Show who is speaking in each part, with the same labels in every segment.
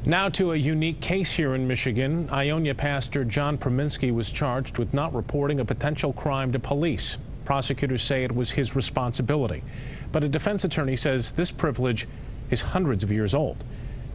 Speaker 1: Now to a unique case here in Michigan. Ionia pastor John Prominski was charged with not reporting a potential crime to police. Prosecutors say it was his responsibility, but a defense attorney says this privilege is hundreds of years old.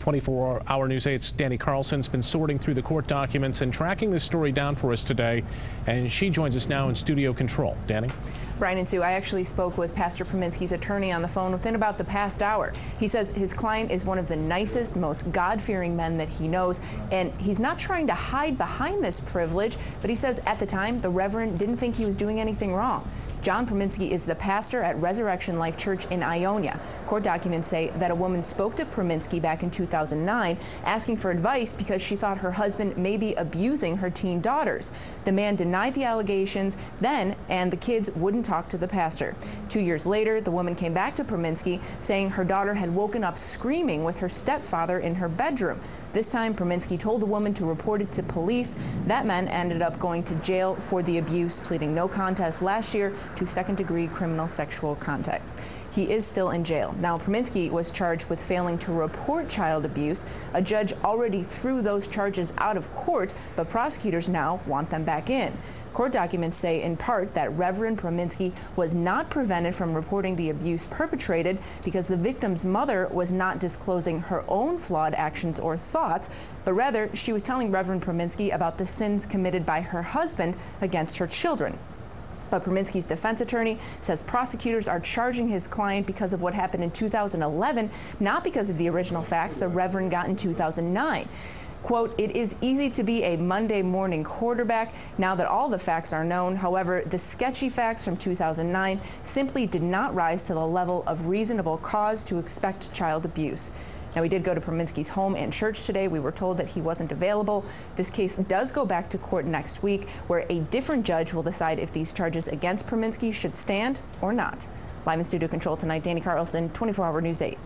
Speaker 1: 24-hour News 8's Danny Carlson's been sorting through the court documents and tracking this story down for us today, and she joins us now in studio control. Danny?
Speaker 2: Brian and Sue, I actually spoke with Pastor Prominski's attorney on the phone within about the past hour. He says his client is one of the nicest, most God-fearing men that he knows, and he's not trying to hide behind this privilege, but he says at the time the Reverend didn't think he was doing anything wrong. John Prominski is the pastor at Resurrection Life Church in Ionia. Court documents say that a woman spoke to Prominski back in 2009 asking for advice because she thought her husband may be abusing her teen daughters. The man denied the allegations then, and the kids wouldn't talk to the pastor. 2 years later, the woman came back to Prominski saying her daughter had woken up screaming with her stepfather in her bedroom. This time, Prominski told the woman to report it to police. That man ended up going to jail for the abuse, pleading no contest last year to second-degree criminal sexual contact. He is still in jail. Now, Prominski was charged with failing to report child abuse. A judge already threw those charges out of court, but prosecutors now want them back in. Court documents say in part that Reverend Prominski was not prevented from reporting the abuse perpetrated because the victim's mother was not disclosing her own flawed actions or thoughts, but rather she was telling Reverend Prominski about the sins committed by her husband against her children. But Prominski's defense attorney says prosecutors are charging his client because of what happened in 2011, not because of the original facts the Reverend got in 2009. Quote, "It is easy to be a Monday morning quarterback now that all the facts are known. However, the sketchy facts from 2009 simply did not rise to the level of reasonable cause to expect child abuse." Now, we did go to Prominski's home and church today. We were told that he wasn't available. This case does go back to court next week, where a different judge will decide if these charges against Prominski should stand or not. Live in studio control tonight, Danny Carlson, 24-hour News 8.